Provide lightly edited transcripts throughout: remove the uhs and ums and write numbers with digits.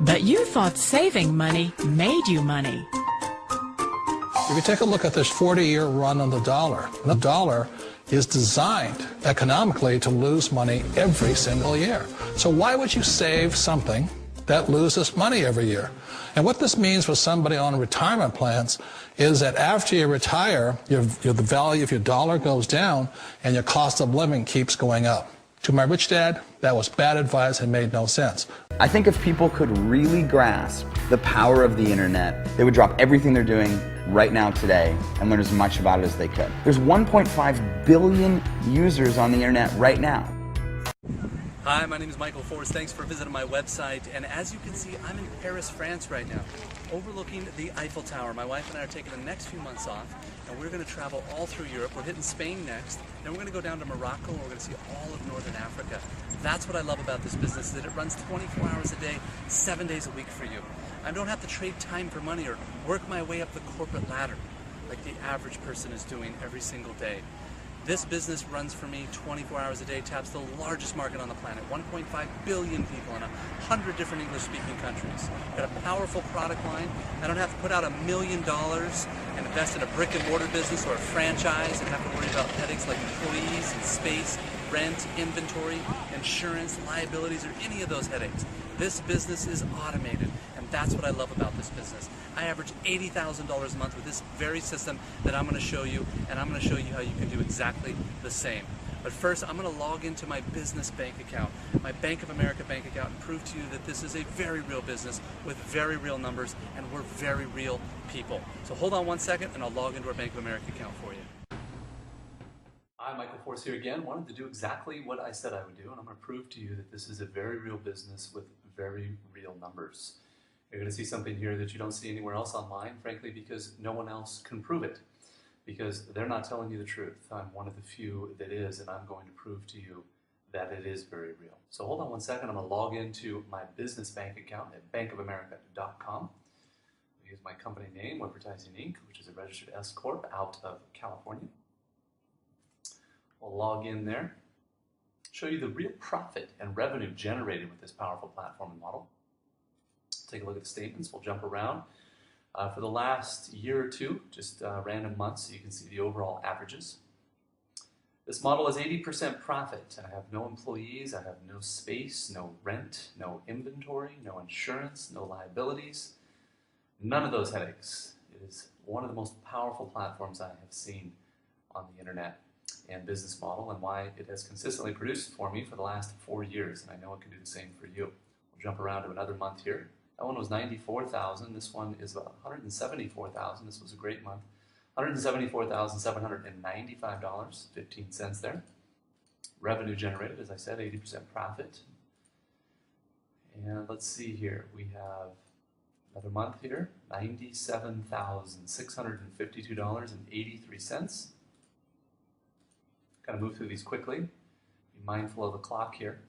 But you thought saving money made you money. If you take a look at this 40-year run on the dollar is designed economically to lose money every single year. So why would you save something that loses money every year? And what this means for somebody on retirement plans is that after you retire, the value of your dollar goes down and your cost of living keeps going up. To my rich dad, that was bad advice and made no sense. I think if people could really grasp the power of the internet, they would drop everything they're doing right now today and learn as much about it as they could. There's 1.5 billion users on the internet right now. Hi, my name is Michael Forrest. Thanks for visiting my website. And as you can see, I'm in Paris, France right now, overlooking the Eiffel Tower. My wife and I are taking the next few months off, and we're going to travel all through Europe. We're hitting Spain next, then we're going to go down to Morocco, and we're going to see all of Northern Africa. That's what I love about this business, is that it runs 24 hours a day, 7 days a week for you. I don't have to trade time for money or work my way up the corporate ladder like the average person is doing every single day. This business runs for me 24 hours a day, taps the largest market on the planet, 1.5 billion people in 100 different English-speaking countries. Got a powerful product line. I don't have to put out $1 million and invest in a brick-and-mortar business or a franchise and have to worry about headaches like employees and space, rent, inventory, insurance, liabilities, or any of those headaches. This business is automated, and that's what I love about this business. I average $80,000 a month with this very system that I'm going to show you, and I'm going to show you how you can do exactly the same. But first, I'm going to log into my business bank account, my Bank of America bank account, and prove to you that this is a very real business with very real numbers, and we're very real people. So hold on one second, and I'll log into our Bank of America account for you. Hi, Michael Forrest here again. Wanted to do exactly what I said I would do, and I'm going to prove to you that this is a very real business with very real numbers. You're going to see something here that you don't see anywhere else online, frankly, because no one else can prove it, because they're not telling you the truth. I'm one of the few that is, and I'm going to prove to you that it is very real. So hold on one second. I'm going to log into my business bank account at bankofamerica.com. Use my company name, Advertising Inc., which is a registered S Corp out of California. We'll log in there, show you the real profit and revenue generated with this powerful platform and model. Take a look at the statements. We'll jump around. For the last year or two, just random months, so you can see the overall averages. This model is 80% profit. I have no employees, I have no space, no rent, no inventory, no insurance, no liabilities, none of those headaches. It is one of the most powerful platforms I have seen on the internet and business model, and why it has consistently produced for me for the last 4 years, and I know it can do the same for you. We'll jump around to another month here. That one was 94,000. This one is about 174,000. This was a great month. $174,795.15 there. Revenue generated, as I said, 80% profit. And let's see here. We have another month here, $97,652.83. Kind of move through these quickly. Be mindful of the clock here.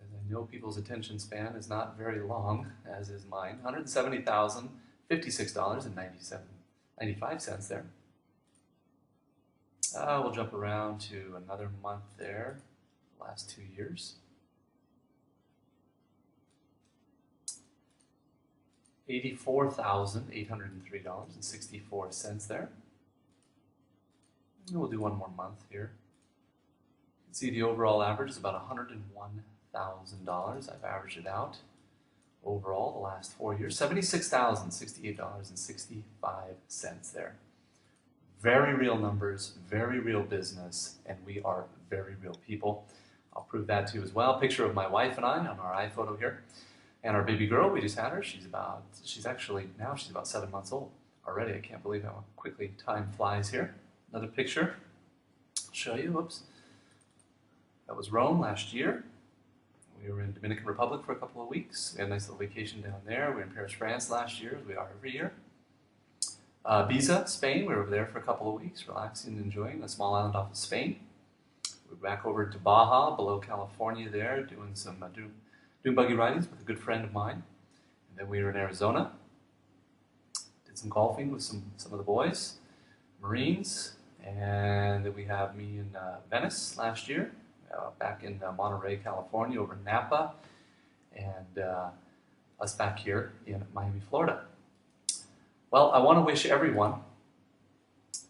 As I know people's attention span is not very long, as is mine. $170,056.95 there. We'll jump around to another month there, the last 2 years. $84,803.64 there. And we'll do one more month here. You can see the overall average is about $101,000. I've averaged it out overall the last 4 years. $76,068.65 there. Very real numbers, very real business, and we are very real people. I'll prove that to you as well. Picture of my wife and I on our iPhoto here. And our baby girl, we just had her. She's about 7 months old already. I can't believe how quickly time flies here. Another picture. I'll show you. Whoops. That was Rome last year. We were in Dominican Republic for a couple of weeks. We had a nice little vacation down there. We were in Paris, France last year, as we are every year. Ibiza, Spain. We were over there for a couple of weeks, relaxing and enjoying a small island off of Spain. We're back over to Baja, below California there, doing some doing buggy ridings with a good friend of mine. And then we were in Arizona. Did some golfing with some of the boys, Marines. And then we have me in Venice last year. back in Monterey, California, over in Napa, and us back here in Miami, Florida. Well, I want to wish everyone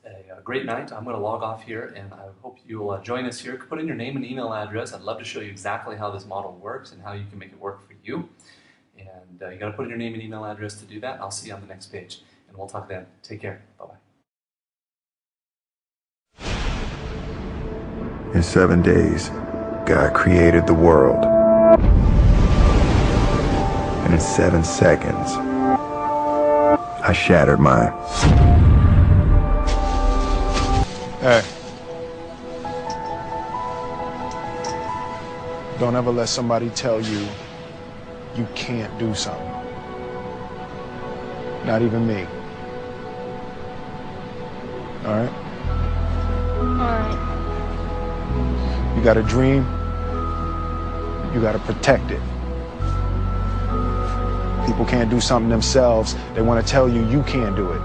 a great night. I'm going to log off here, and I hope you'll join us here. Put in your name and email address. I'd love to show you exactly how this model works and how you can make it work for you. And you got to put in your name and email address to do that. I'll see you on the next page, and we'll talk then. Take care. Bye-bye. In 7 days, God created the world. And in 7 seconds, I shattered mine. Hey. Don't ever let somebody tell you you can't do something. Not even me. All right? All right. You got a dream, you got to protect it. People can't do something themselves. They want to tell you can't do it.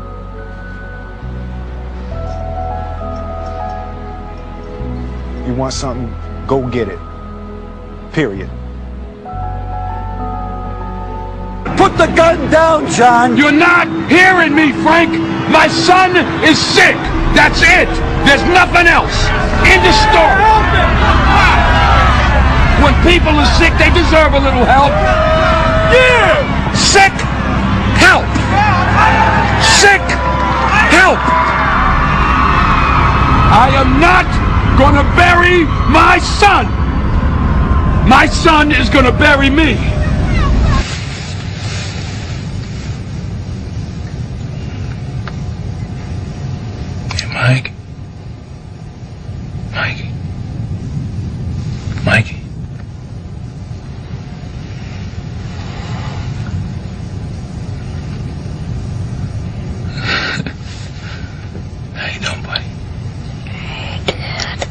You want something, go get it. Period. Put the gun down, John! You're not hearing me, Frank! My son is sick! That's it! There's nothing else! End of story! When people are sick, they deserve a little help! Yeah! Sick! Help! Sick! Help! I am not gonna bury my son! My son is gonna bury me! Mike? Mikey? Mikey? How you doing, buddy? Hey, Dad.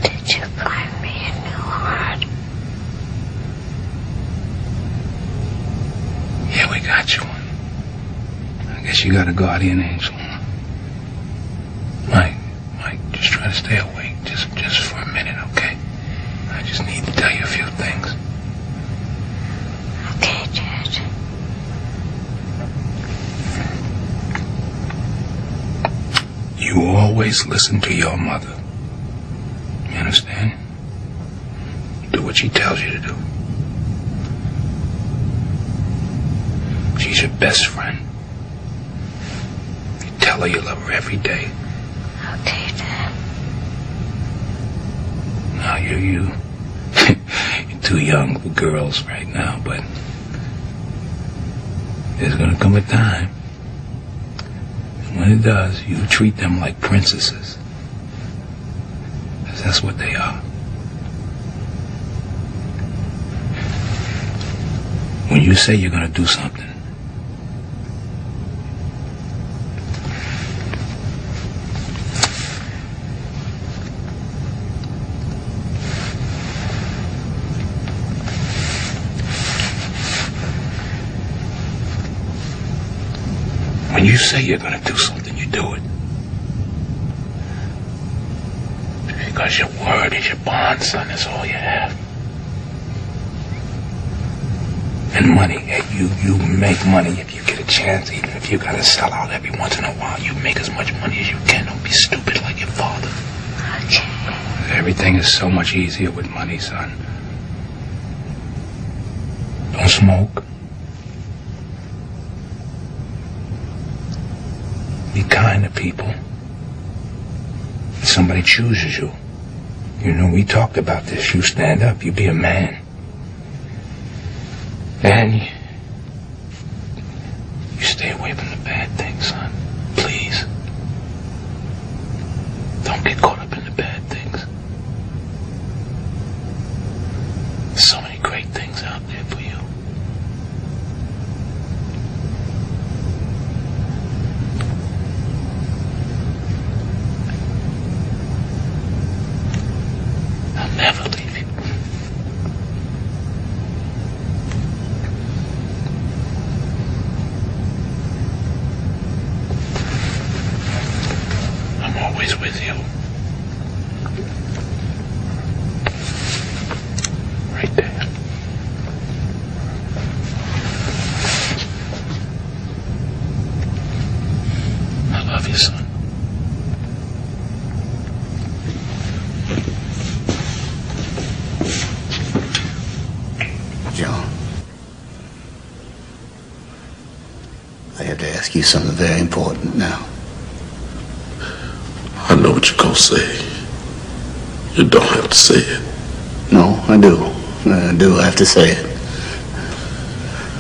Did you find me a new heart? Yeah, we got you one. I guess you got a guardian angel. Mike, just try to stay awake, just for a minute, okay? I just need to tell you a few things. Okay, Dad. You always listen to your mother. You understand? Do what she tells you to do. She's your best friend. You tell her you love her every day. Okay, Dad. Now you're too young for girls right now, but there's gonna come a time, and when it does, you treat them like princesses, 'cause that's what they are. When you say you're gonna do something, when you say you're gonna do something, you do it. Because your word is your bond, son. That's all you have. And money, you make money if you get a chance, even if you gotta sell out every once in a while. You make as much money as you can. Don't be stupid like your father. Okay. Everything is so much easier with money, son. Don't smoke. Be kind to people. If somebody chooses you, you know, we talked about this. You stand up, you be a man. And you stay away from the bad things, son. Please. Don't get caught up in the bad things. There's so many great things out there for you. I'll never leave you. ask you something very important now. I know what you're gonna say. You don't have to say it. No, I do. I do have to say it.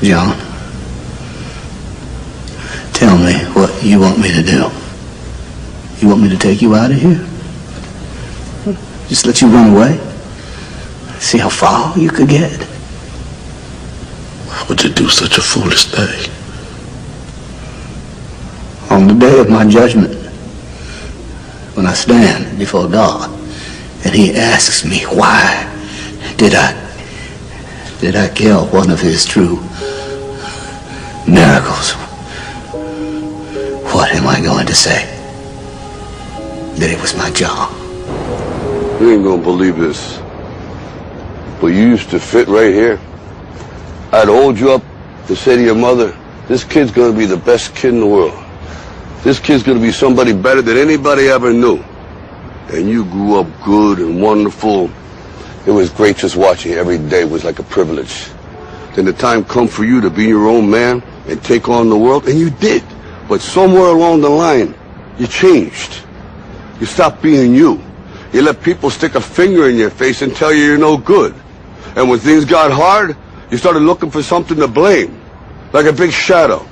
John, tell me what you want me to do. You want me to take you out of here? Just let you run away? See how far you could get? Why would you do such a foolish thing? On the day of my judgment, when I stand before God, and He asks me, why did I kill one of His true miracles? What am I going to say? That it was my job. You ain't gonna believe this, but you used to fit right here. I'd hold you up to say to your mother, this kid's gonna be the best kid in the world. This kid's gonna be somebody better than anybody ever knew. And you grew up good and wonderful. It was great just watching you. Every day was like a privilege. Then the time come for you to be your own man and take on the world, and you did. But somewhere along the line, you changed. You stopped being you. You let people stick a finger in your face and tell you you're no good. And when things got hard, you started looking for something to blame, like a big shadow.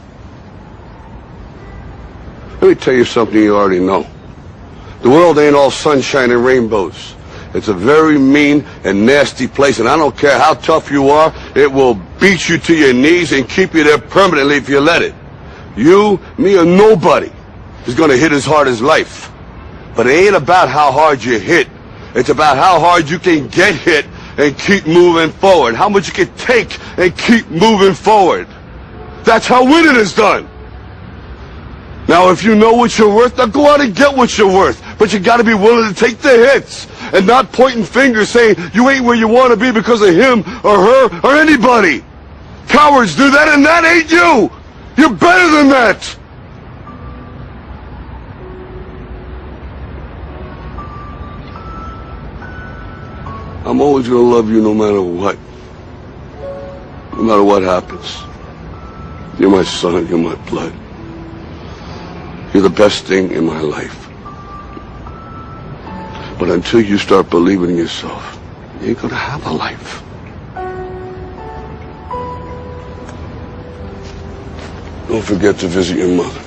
Let me tell you something you already know. The world ain't all sunshine and rainbows. It's a very mean and nasty place, and I don't care how tough you are, it will beat you to your knees and keep you there permanently if you let it. You, me, or nobody is gonna hit as hard as life. But it ain't about how hard you hit. It's about how hard you can get hit and keep moving forward. How much you can take and keep moving forward. That's how winning is done. Now, if you know what you're worth, now go out and get what you're worth. But you gotta be willing to take the hits and not pointing fingers saying you ain't where you want to be because of him or her or anybody. Cowards do that, and that ain't you. You're better than that. I'm always gonna love you no matter what. No matter what happens. You're my son, you're my blood. You're the best thing in my life. But until you start believing in yourself, you ain't gonna have a life. Don't forget to visit your mother.